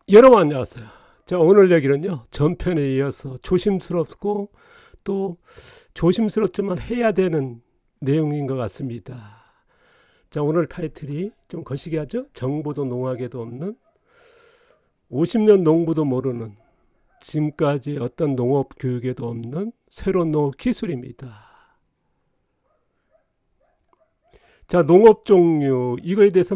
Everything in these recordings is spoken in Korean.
여러분 안녕하세요. 자, 오늘 얘기는요. 전편에 이어서 조심스럽고 또 조심스럽지만 해야 되는 내용인 것 같습니다. 자, 오늘 타이틀이 좀 거시기하죠? 정보도 농학에도 없는 50년 농부도 모르는 지금까지 어떤 농업 교육에도 없는 새로운 농업 기술입니다. 자, 농업 종류 이거에 대해서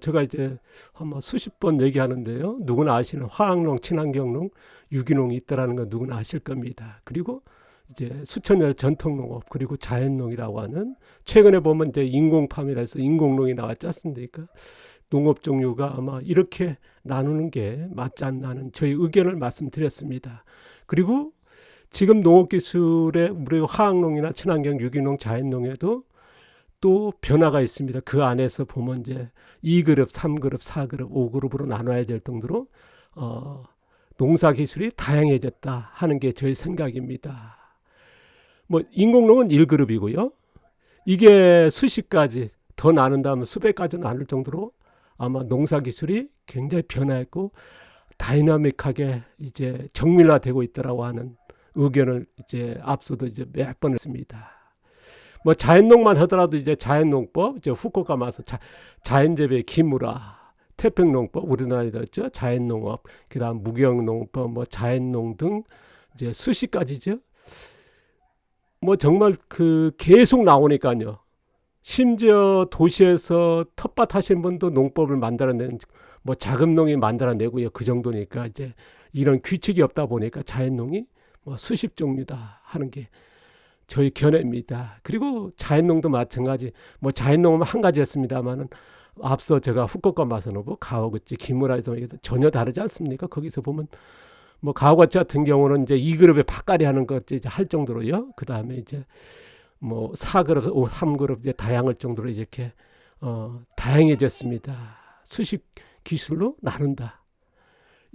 제가 이제 한번 수십 번 얘기하는데요. 누구나 아시는 화학농, 친환경농, 유기농이 있다라는 건 누구나 아실 겁니다. 그리고 이제 수천 년 전통농업, 그리고 자연농이라고 하는 최근에 보면 이제 인공팜이라 해서 인공농이 나왔지 않습니까? 농업 종류가 아마 이렇게 나누는 게 맞지 않나는 저희 의견을 말씀드렸습니다. 그리고 지금 농업기술의 우리 화학농이나 친환경, 유기농, 자연농에도 또 변화가 있습니다. 그 안에서 보면 이제 2그룹, 3그룹, 4그룹, 5그룹으로 나눠야 될 정도로 농사 기술이 다양해졌다 하는 게 저희 생각입니다. 뭐 인공농은 1그룹이고요. 이게 수십 가지 더 나눈다면 수백 가지 나눌 정도로 아마 농사 기술이 굉장히 변화했고 다이나믹하게 이제 정밀화되고 있다라고 하는 의견을 이제 앞서도 이제 몇 번 했습니다. 뭐 자연농만 하더라도 이제 자연농법, 이제 후쿠오카 마서 자연재배 기무라, 태평농법 우리나라에도 있죠. 자연농업, 그다음 무경농법, 뭐 자연농 등 이제 수십 가지죠. 뭐 정말 그 계속 나오니까요. 심지어 도시에서 텃밭 하시는 분도 농법을 만들어내는 뭐 자금농이 만들어내고요. 그 정도니까 이제 이런 규칙이 없다 보니까 자연농이 뭐 수십 종류다 하는 게 저희 견해입니다. 그리고 자연농도 마찬가지. 뭐 자연농은 한 가지였습니다만은 앞서 제가 후쿠오카 마사노부, 가오구치, 기무라에도 전혀 다르지 않습니까? 거기서 보면 뭐 가오구치 같은 경우는 이제 2그룹에 밭갈이 하는 것 이제 할 정도로요. 그 다음에 이제 뭐 4그룹, 3그룹 이제 다양할 정도로 이렇게 다양해졌습니다. 수십 기술로 나눈다.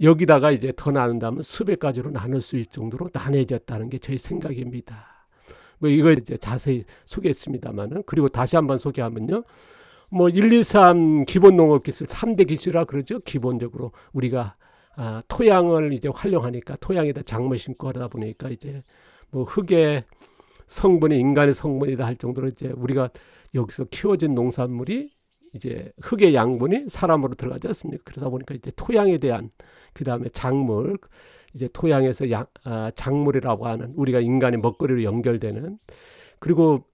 여기다가 이제 더 나눈다면 수백 가지로 나눌 수 있을 정도로 나눠졌다는 게 저희 생각입니다. 뭐 이걸 이제 자세히 소개했습니다만은, 그리고 다시 한번 소개하면요. 뭐 1, 2, 3 기본 농업 기술 3대 기술이라 그러죠. 기본적으로 우리가 토양을 이제 활용하니까 토양에다 작물 심고 하다 보니까 이제 뭐 흙의 성분이 인간의 성분이다 할 정도로 이제 우리가 여기서 키워진 농산물이 이제 흙의 양분이 사람으로 들어가지 않습니까? 그러다 보니까 이제 토양에 대한, 그 다음에 작물, 이제 토양에서 작물이라고 하는 우리가 인간의 먹거리로 연결되는, 그리고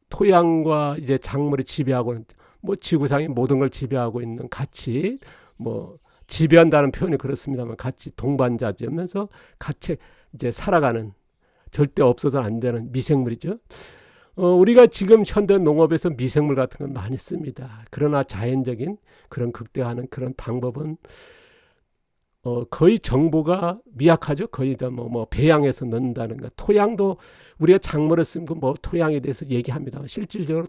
토양과 이제 작물이 지배하고 뭐 지구상의 모든 걸 지배하고 있는, 같이 뭐 지배한다는 표현이 그렇습니다만 같이 동반자면서 같이 이제 살아가는, 절대 없어서는 안 되는 미생물이죠. 우리가 지금 현대 농업에서 미생물 같은 건 많이 씁니다. 그러나 자연적인 그런 극대화하는 그런 방법은 거의 정보가 미약하죠. 거의 다 뭐 배양해서 넣는다는 거. 토양도 우리가 작물을 쓴 거 뭐 토양에 대해서 얘기합니다. 실질적으로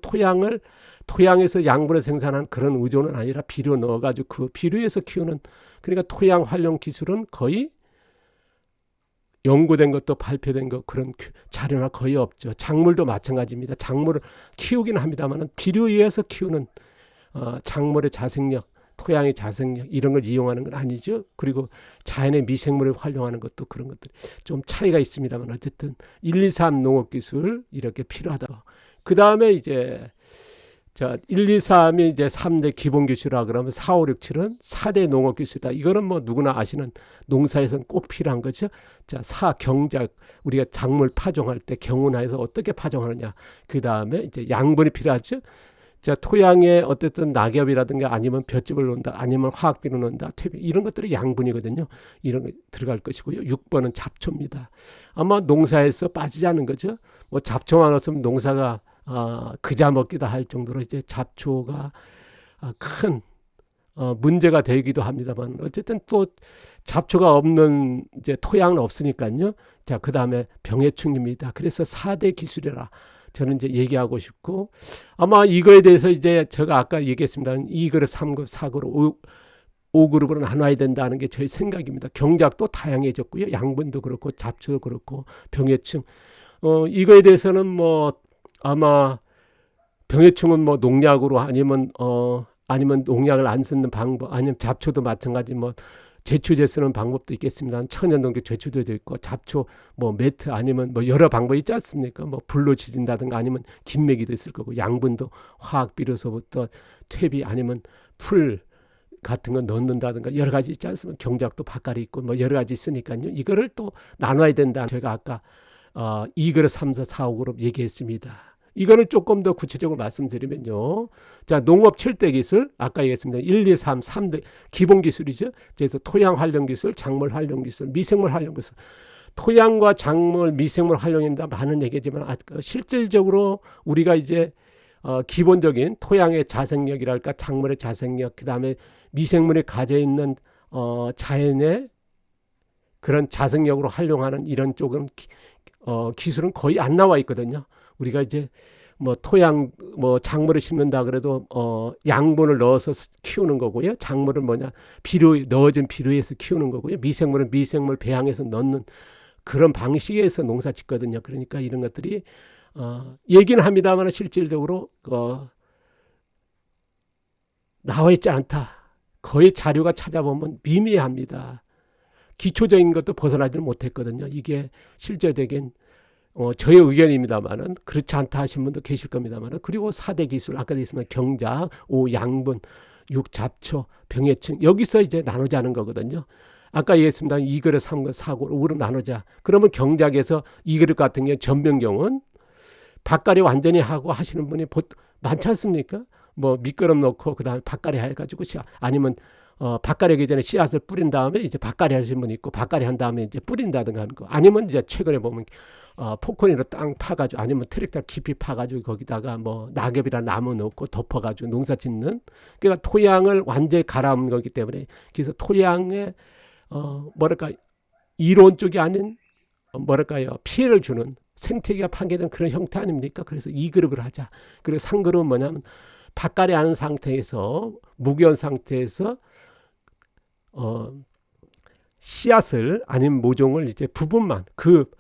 토양에서 양분을 생산한 그런 의존은 아니라 비료 넣어가지고 그 비료에서 키우는, 그러니까 토양 활용 기술은 거의 연구된 것도 발표된 것 그런 자료나 거의 없죠. 작물도 마찬가지입니다. 작물을 키우기는 합니다만 비료에 의해서 키우는 작물의 자생력, 토양의 자생력 이런 걸 이용하는 건 아니죠. 그리고 자연의 미생물을 활용하는 것도 그런 것들이 좀 차이가 있습니다만 어쨌든 1, 2, 3 농업기술 이렇게 필요하다. 그 다음에 이제 1, 2, 3이 이제 3대 기본기술이라 그러면 4, 5, 6, 7은 4대 농업기술이다. 이거는 뭐 누구나 아시는 농사에서는 꼭 필요한 거죠. 자, 경작, 우리가 작물 파종할 때 경운하에서 어떻게 파종하느냐. 그 다음에 이제 양분이 필요하죠. 자, 토양에 어쨌든 낙엽이라든가 아니면 볏짚을 놓는다, 아니면 화학비를 놓는다, 이런 것들이 양분이거든요. 이런 거 들어갈 것이고요. 6번은 잡초입니다. 아마 농사에서 빠지지 않는 거죠. 뭐 잡초만 없으면 농사가 그자 먹기도 할 정도로 이제 잡초가 큰 문제가 되기도 합니다만 어쨌든 또 잡초가 없는 이제 토양은 없으니까요. 자, 그 다음에 병해충입니다. 그래서 4대 기술이라 저는 이제 얘기하고 싶고, 아마 이거에 대해서 이제 제가 아까 얘기했습니다. 2그룹, 3그룹, 4그룹, 5그룹으로 나눠야 된다는 게 저희 생각입니다. 경작도 다양해졌고요. 양분도 그렇고 잡초도 그렇고 병해충. 이거에 대해서는 뭐 아마 병해충은 뭐 농약으로 아니면 농약을 안 쓰는 방법, 아니면 잡초도 마찬가지 뭐 제초제 쓰는 방법도 있겠습니다. 천연동계 제초제도 있고 잡초 뭐 매트 아니면 뭐 여러 방법이 있지 않습니까? 뭐 불로 지진다든가 아니면 김매기도 있을 거고 양분도 화학 비료서부터 퇴비 아니면 풀 같은 거 넣는다든가 여러 가지 있지 않습니까? 경작도 바깥에 있고 뭐 여러 가지 있으니까요. 이거를 또 나눠야 된다. 제가 아까 2그룹, 3사, 4, 5그룹 얘기했습니다. 이거를 조금 더 구체적으로 말씀드리면요. 자, 농업 7대 기술, 아까 얘기했습니다. 1, 2, 3, 3대 기본 기술이죠. 그래서 토양 활용 기술, 작물 활용 기술, 미생물 활용 기술. 토양과 작물, 미생물 활용인다 많은 얘기지만 실질적으로 우리가 이제 기본적인 토양의 자생력이랄까, 작물의 자생력, 그 다음에 미생물이 가져 있는 자연의 그런 자생력으로 활용하는 이런 쪽은 기술은 거의 안 나와 있거든요. 우리가 이제 뭐 토양 뭐 작물을 심는다 그래도 양분을 넣어서 키우는 거고요. 작물은 뭐냐 비료 넣어진 비료에서 키우는 거고요. 미생물은 미생물 배양해서 넣는 그런 방식에서 농사 짓거든요. 그러니까 이런 것들이 얘기는 합니다만 실질적으로 나와 있지 않다. 거의 자료가 찾아보면 미미합니다. 기초적인 것도 벗어나지는 못했거든요. 이게 실제적인 저의 의견입니다만은 그렇지 않다 하신 분도 계실 겁니다만은 그리고 4대 기술 아까도 있으면 경작, 5 양분, 6 잡초, 병해충 여기서 이제 나누자는 거거든요. 아까 얘기했습니다. 2그룹, 3그룹, 4그룹, 5그룹 나누자. 그러면 경작에서 2그룹 같은 경우 전병경은 밭갈이 완전히 하고 하시는 분이 많지 않습니까? 뭐 밑거름 넣고 그다음에 밭갈이 해가지고 아니면 밭갈이 하기 전에 씨앗을 뿌린 다음에 이제 밭갈이 하시는 분이 있고 밭갈이 한 다음에 이제 뿌린다든가 하는 거 아니면 이제 최근에 보면 포크니로 땅 파가지고 아니면 트랙터 깊이 파가지고 거기다가 뭐 낙엽이나 나무 넣고 덮어가지고 농사 짓는 그러니까 토양을 완전히 갈아엎는 거기 때문에 그래서 토양에 뭐랄까 이론 쪽이 아닌 뭐랄까요 피해를 주는 생태계가 파괴된 그런 형태 아닙니까? 그래서 2그룹을 하자. 그리고 3그룹은 뭐냐면 밭갈이 하는 상태에서 무기한 상태에서 씨앗을 아니면 모종을 이제 부분만 그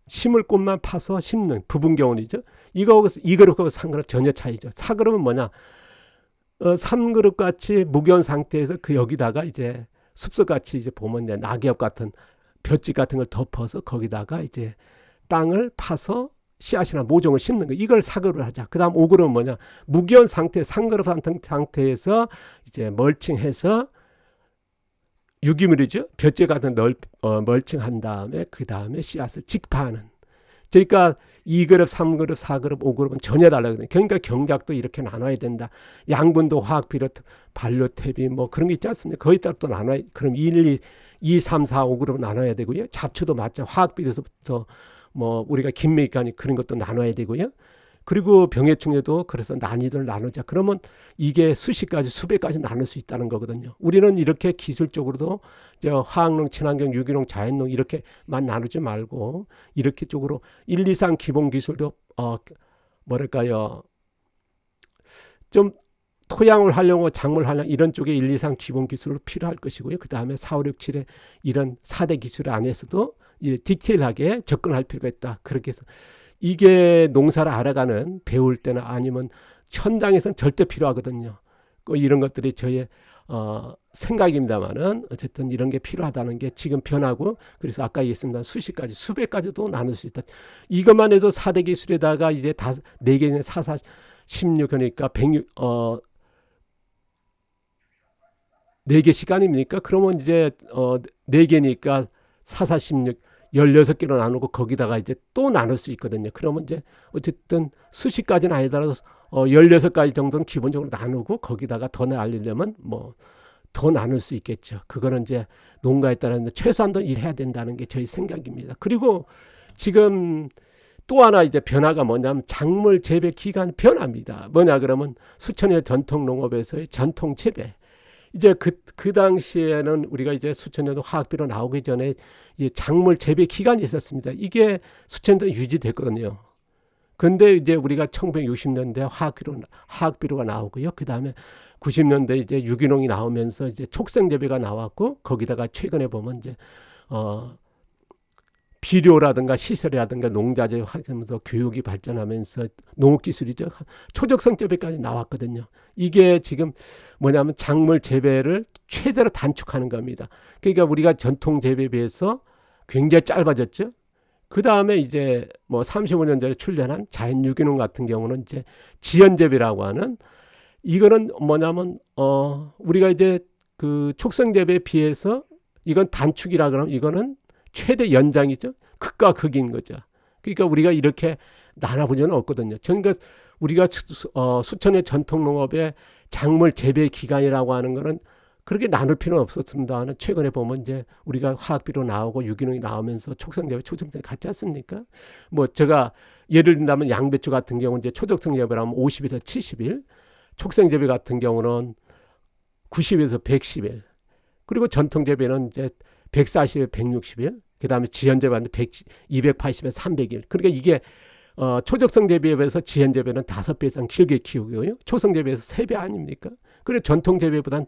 심을 곳만 파서 심는 부분 경우이죠. 이거 2그룹하고 3그룹 전혀 차이죠. 4그룹은 뭐냐? 3그룹 같이 무기한 상태에서 그 여기다가 이제 숲속 같이 이제 보면 이제 낙엽 같은 볏짚 같은 걸 덮어서 거기다가 이제 땅을 파서 씨앗이나 모종을 심는 거. 이걸 4그룹을 하자. 그다음 5그룹은 뭐냐? 무기한 상태, 3그룹 상태에서 이제 멀칭해서 유기물이죠. 볏짚 같은 멀칭한 다음에 그 다음에 씨앗을 직파하는. 그러니까 2그룹, 3그룹, 4그룹, 5그룹은 전혀 다르거든요. 그러니까 경작도 이렇게 나눠야 된다. 양분도 화학 비료, 반려탭이 뭐 그런 게 있지 않습니까? 거의 따로 또 나눠야 그럼 1, 2, 3, 4, 5그룹 나눠야 되고요. 잡초도 맞죠. 화학 비료부터 뭐 우리가 김매기까지 그런 것도 나눠야 되고요. 그리고 병해충에도 그래서 난이도를 나누자. 그러면 이게 수십 가지, 수백 가지 나눌 수 있다는 거거든요. 우리는 이렇게 기술적으로도 화학농, 친환경, 유기농, 자연농 이렇게만 나누지 말고 이렇게 쪽으로 1, 2, 3 기본 기술도 뭐랄까요? 좀 토양을 활용하고 작물 활용 이런 쪽에 1, 2, 3 기본 기술로 필요할 것이고요. 그 다음에 4, 5, 6, 7의 이런 4대 기술 안에서도 디테일하게 접근할 필요가 있다. 그렇게 해서 이게 농사를 알아가는 배울 때나 아니면 현장에서는 절대 필요하거든요. 이런 것들이 저의 생각입니다만은 어쨌든 이런 게 필요하다는 게 지금 변하고 그래서 아까 얘기했습니다. 수십 가지, 수백 가지도 나눌 수 있다. 이것만 해도 4대 기술에다가 이제 4개, 4, 4, 16 그러니까 106, 4개 시간입니까? 그러면 이제 4개니까 4, 4, 16 16개로 나누고 거기다가 이제 또 나눌 수 있거든요. 그러면 이제 어쨌든 수십 가지는 아니더라도 16가지 정도는 기본적으로 나누고 거기다가 더 나누려면 뭐 더 나눌 수 있겠죠. 그거는 이제 농가에 따라 최소한도 일해야 된다는 게 저희 생각입니다. 그리고 지금 또 하나 이제 변화가 뭐냐면 작물 재배 기간 변화입니다. 뭐냐 그러면 수천년 전통 농업에서의 전통 재배. 이제 그 당시에는 우리가 이제 수천 년도 화학비료 나오기 전에 이제 작물 재배 기간이 있었습니다. 이게 수천 년 유지됐거든요. 근데 이제 우리가 1960년대 화학비료가 나오고요. 그 다음에 90년대 이제 유기농이 나오면서 이제 촉생 재배가 나왔고 거기다가 최근에 보면 이제 비료라든가 시설이라든가 농자재 하면서 교육이 발전하면서 농업기술이죠. 초적성 재배까지 나왔거든요. 이게 지금 뭐냐면 작물 재배를 최대로 단축하는 겁니다. 그러니까 우리가 전통 재배에 비해서 굉장히 짧아졌죠. 그 다음에 이제 뭐 35년 전에 출연한 자연 유기농 같은 경우는 이제 지연 재배라고 하는, 이거는 뭐냐면 우리가 이제 그 촉성 재배에 비해서 이건 단축이라 그러면 이거는 최대 연장이죠. 극과 극인 거죠. 그러니까 우리가 이렇게 나눠보지는 없거든요. 그러니까 우리가 수천의 전통 농업의 작물 재배 기간이라고 하는 거는 그렇게 나눌 필요는 없었습니다만, 최근에 보면 이제 우리가 화학비료 나오고 유기농이 나오면서 촉성 재배, 초적 재배 같지 않습니까? 뭐 제가 예를 든다면 양배추 같은 경우는 이제 초적성 재배라면 50에서 70일, 촉성 재배 같은 경우는 90에서 110일, 그리고 전통 재배는 이제 140에 160일, 그 다음에 지연 재배는 280에 300일. 그러니까 이게 초적성 재배에 비해서 지연 재배는 5배 이상 길게 키우고요. 초성 재배에서 3배 아닙니까? 그리고 전통 재배보단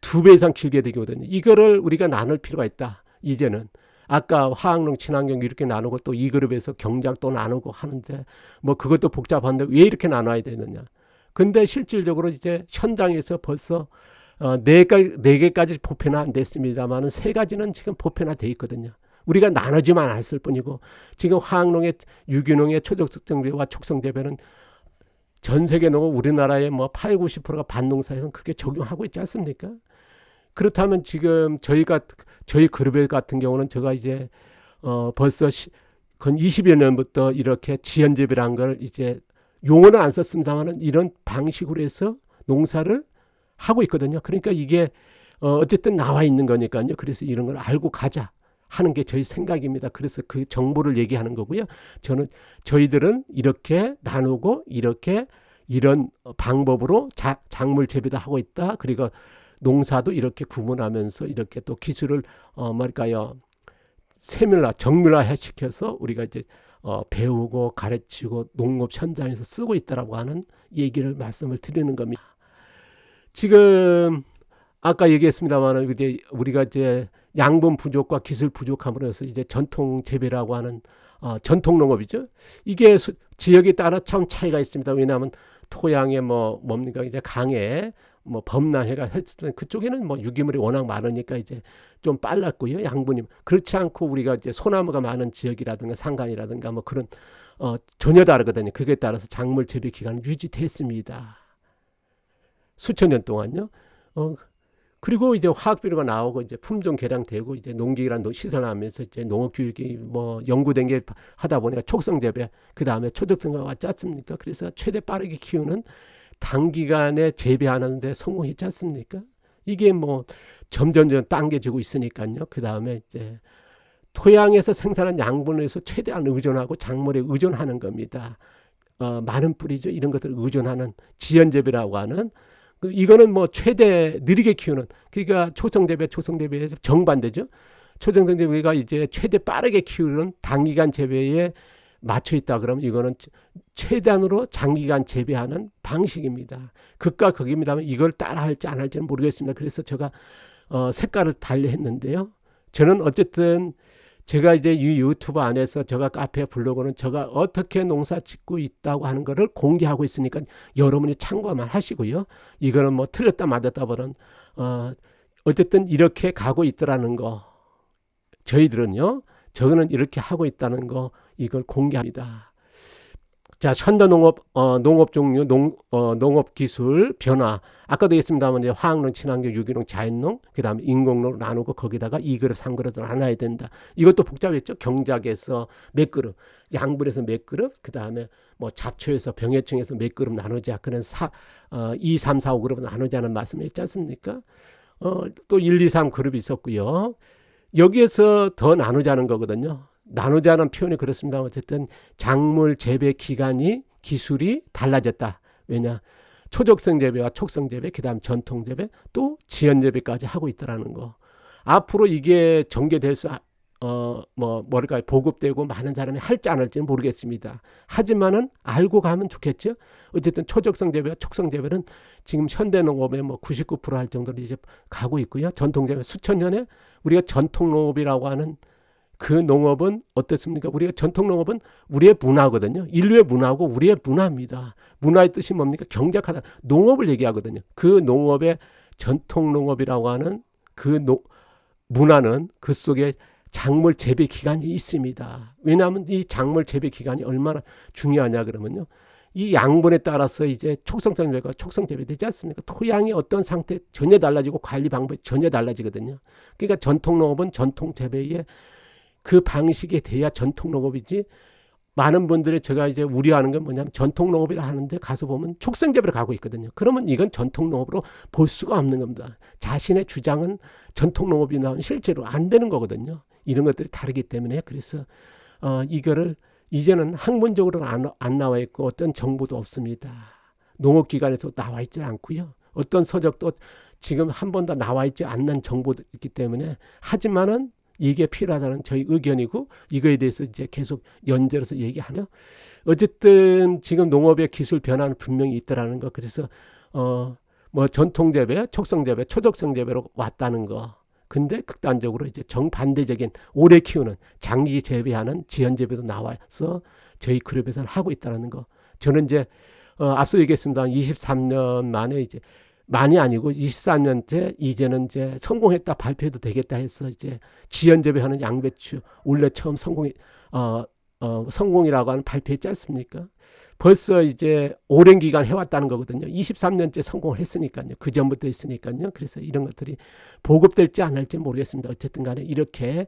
2배 이상 길게 되거든요. 이거를 우리가 나눌 필요가 있다. 이제는 아까 화학농, 친환경 이렇게 나누고 또 이 그룹에서 경작 또 나누고 하는데 뭐 그것도 복잡한데 왜 이렇게 나눠야 되느냐? 근데 실질적으로 이제 현장에서 벌써 네 개까지 보편화 안 됐습니다만은 3가지는 지금 보편화돼 있거든요. 우리가 나누지만 않았을 뿐이고, 지금 화학농의, 유기농의 초적성 재배와 촉성 재배는 전 세계 농업, 우리나라의 뭐 8, 90%가 반농사에서는 그렇게 적용하고 있지 않습니까? 그렇다면 지금 저희 그룹 같은 경우는 제가 이제 벌써 건 20여 년부터 이렇게 지연 재배라는 걸 이제 용어는 안 썼습니다만은 이런 방식으로 해서 농사를 하고 있거든요. 그러니까 이게 어쨌든 나와 있는 거니까요. 그래서 이런 걸 알고 가자 하는 게 저희 생각입니다. 그래서 그 정보를 얘기하는 거고요. 저희들은 이렇게 나누고 이렇게 이런 방법으로 작물 재배도 하고 있다. 그리고 농사도 이렇게 구분하면서 이렇게 또 기술을 뭐랄까요, 정밀화 시켜서 우리가 이제 배우고 가르치고 농업 현장에서 쓰고 있다라고 하는 얘기를 말씀을 드리는 겁니다. 지금 아까 얘기했습니다만 이제 우리가 이제 양분 부족과 기술 부족함으로 해서 이제 전통 재배라고 하는 전통 농업이죠. 이게 지역에 따라 참 차이가 있습니다. 왜냐하면 토양에 뭡니까 이제 강에 뭐 범람해가 했을 그쪽에는 뭐 유기물이 워낙 많으니까 이제 좀 빨랐고요. 양분이 그렇지 않고 우리가 이제 소나무가 많은 지역이라든가 산간이라든가 뭐 그런 전혀 다르거든요. 그에 따라서 작물 재배 기간은 유지됐습니다. 수천 년 동안요. 그리고 이제 화학비료가 나오고 이제 품종 개량되고 이제 농기계란 시설하면서 이제 농업 교육이 뭐 연구된 게 하다 보니까 촉성 재배, 그 다음에 초적성가 왔지 않습니까? 그래서 최대 빠르게 키우는 단기간에 재배하는데 성공했지 않습니까? 이게 뭐 점점 당겨지고 있으니까요. 그 다음에 이제 토양에서 생산한 양분에서 최대한 의존하고 작물에 의존하는 겁니다. 많은 뿌리죠. 이런 것들을 의존하는 지연 재배라고 하는, 이거는 뭐 최대 느리게 키우는, 그러니까 초성 재배에서 정반대죠. 초성 재배가 이제 최대 빠르게 키우는 단기간 재배에 맞춰 있다 그러면 이거는 최단으로 장기간 재배하는 방식입니다. 극과 극입니다만 이걸 따라 할지 안 할지는 모르겠습니다. 그래서 제가 색깔을 달리 했는데요. 저는 어쨌든 제가 이제 이 유튜브 안에서 제가 카페 블로그는 제가 어떻게 농사 짓고 있다고 하는 거를 공개하고 있으니까 여러분이 참고만 하시고요. 이거는 뭐 틀렸다 맞았다 보는 어쨌든 이렇게 가고 있더라는 거, 저희들은요, 저는 이렇게 하고 있다는 거, 이걸 공개합니다. 자, 현대농업, 농업 종류, 농업 기술 변화. 아까도 얘기했습니다만 이제 화학농, 친환경, 유기농, 자연농, 그 다음에 인공농 나누고 거기다가 2그룹, 3그룹 나눠야 된다. 이것도 복잡했죠. 경작에서 몇 그룹, 양분에서 몇 그룹, 그 다음에 뭐 잡초에서 병해충에서 몇 그룹 나누자. 그런 2, 3, 4, 5그룹 나누자는 말씀 했지 않습니까? 또 1, 2, 3 그룹이 있었고요. 여기에서 더 나누자는 거거든요. 나누자는 표현이 그렇습니다. 어쨌든 작물 재배 기간이 기술이 달라졌다. 왜냐? 초적성 재배와 촉성 재배, 그 다음 전통 재배, 또 지연 재배까지 하고 있다라는 거. 앞으로 이게 전개될 뭐랄까요, 보급되고 많은 사람이 할지 안 할지는 모르겠습니다. 하지만은 알고 가면 좋겠죠. 어쨌든 초적성 재배와 촉성 재배는 지금 현대농업의 뭐 99% 할 정도로 이제 가고 있고요. 전통 재배 수천 년에 우리가 전통 농업이라고 하는 그 농업은 어떻습니까? 우리가 전통 농업은 우리의 문화거든요. 인류의 문화고 우리의 문화입니다. 문화의 뜻이 뭡니까? 경작하다. 농업을 얘기하거든요. 그 농업의 전통 농업이라고 하는 그 문화는 그 속에 작물 재배 기간이 있습니다. 왜냐하면 이 작물 재배 기간이 얼마나 중요하냐 그러면요. 이 양분에 따라서 이제 촉성성 재배가 촉성 재배되지 않습니까? 토양이 어떤 상태 전혀 달라지고 관리 방법이 전혀 달라지거든요. 그러니까 전통 농업은 전통 재배의 그 방식에 대야 전통 농업이지. 많은 분들이 제가 이제 우려하는 건 뭐냐면 전통 농업이라 하는데 가서 보면 촉성 재배로 가고 있거든요. 그러면 이건 전통 농업으로 볼 수가 없는 겁니다. 자신의 주장은 전통 농업이나 실제로 안 되는 거거든요. 이런 것들이 다르기 때문에 그래서 이거를 이제는 학문적으로 안 나와 있고 어떤 정보도 없습니다. 농업기관에도 나와 있지 않고요. 어떤 서적도 지금 한 번도 나와 있지 않는 정보도 있기 때문에 하지만은 이게 필요하다는 저희 의견이고 이거에 대해서 이제 계속 연결해서 얘기하며 어쨌든 지금 농업의 기술 변화는 분명히 있더라는 거. 그래서 뭐 전통 재배, 촉성 재배, 초적성 재배로 왔다는 거. 근데 극단적으로 이제 정반대적인 오래 키우는 장기 재배하는 지연 재배도 나와서 저희 그룹에서는 하고 있다는 거. 저는 이제 앞서 얘기했습니다. 23년 만에 이제 많이 아니고 24년째 이제는 이제 성공했다 발표해도 되겠다 해서 이제 지연 재배하는 양배추 원래 처음 성공이라고 하는 발표했지 않습니까? 벌써 이제 오랜 기간 해왔다는 거거든요. 23년째 성공을 했으니까요. 그 전부터 했으니까요. 그래서 이런 것들이 보급될지 안 할지 모르겠습니다. 어쨌든 간에 이렇게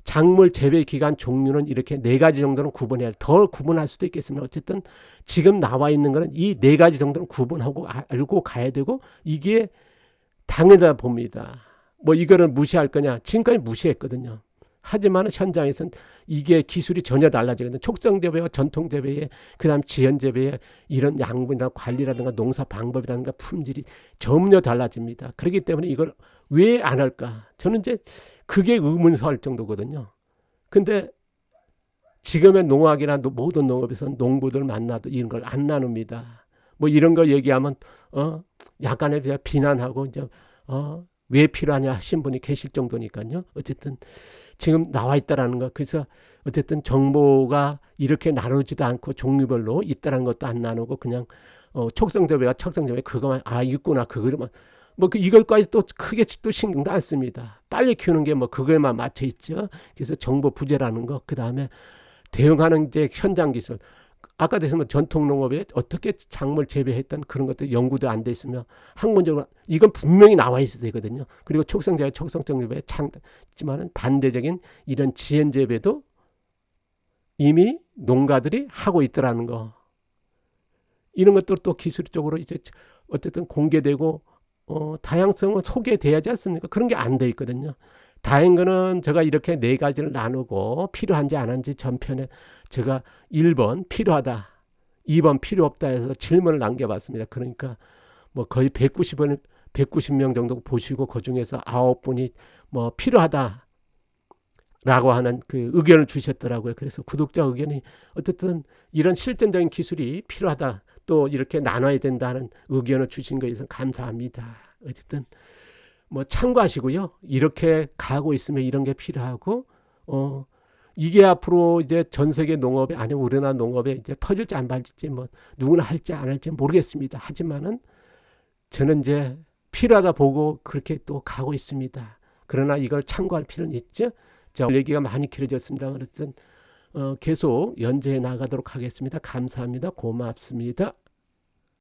작물 재배 기간 종류는 이렇게 4가지 정도는 구분해야 더 구분할 수도 있겠습니다. 어쨌든 지금 나와 있는 거는 이 4가지 정도는 구분하고 알고 가야 되고 이게 당연하다 봅니다. 뭐 이거를 무시할 거냐? 지금까지 무시했거든요. 하지만 현장에서는 이게 기술이 전혀 달라지거든요. 촉성 재배와 전통 재배에 그다음 지연 재배에 이런 양분이나 관리라든가 농사 방법이라든가 품질이 전혀 달라집니다. 그렇기 때문에 이걸 왜 안 할까? 저는 이제 그게 의문사할 정도거든요. 근데 지금의 농학이나 모든 농업에서는 농부들 만나도 이런 걸 안 나눕니다. 뭐 이런 거 얘기하면 약간의 비난하고 이제 왜 필요하냐 하신 분이 계실 정도니까요. 어쨌든 지금 나와 있다라는 거. 그래서 어쨌든 정보가 이렇게 나누지도 않고 종류별로 있다라는 것도 안 나누고 그냥 촉성 재배와 척성 재배 그거만 있구나 그거만 뭐 이걸까지 또 크게 또 신경도 안 씁니다. 빨리 키우는 게 뭐 그거에만 맞춰 있죠. 그래서 정보 부재라는 거. 그 다음에 대응하는 이제 현장 기술. 아까 대해서 전통 농업에 어떻게 작물 재배했던 그런 것들 연구도 안 돼 있으며 학문적으로 이건 분명히 나와 있어야 되거든요. 그리고 촉성재배, 촉성적 재배 창지만은 반대적인 이런 지연 재배도 이미 농가들이 하고 있더라는 거. 이런 것들 또 기술적으로 이제 어쨌든 공개되고 다양성은 소개돼야지 않습니까? 그런 게 안 돼 있거든요. 다행인 거는 제가 이렇게 4가지를 나누고 필요한지 안 한지 전편에 제가 1번 필요하다, 2번 필요 없다 해서 질문을 남겨봤습니다. 그러니까 뭐 거의 190명 정도 보시고 그 중에서 9분이 뭐 필요하다 라고 하는 그 의견을 주셨더라고요. 그래서 구독자 의견이 어쨌든 이런 실전적인 기술이 필요하다 또 이렇게 나눠야 된다는 의견을 주신 것에 대해서 감사합니다. 어쨌든 뭐 참고하시고요. 이렇게 가고 있으면 이런 게 필요하고 이게 앞으로 이제 전 세계 농업에 아니면 우리나라 농업에 이제 퍼질지 안 퍼질지 뭐 누구나 할지 안 할지 모르겠습니다. 하지만은 저는 이제 필요하다 보고 그렇게 또 가고 있습니다. 그러나 이걸 참고할 필요는 있죠. 자, 얘기가 많이 길어졌습니다. 어쨌든 계속 연재해 나가도록 하겠습니다. 감사합니다. 고맙습니다.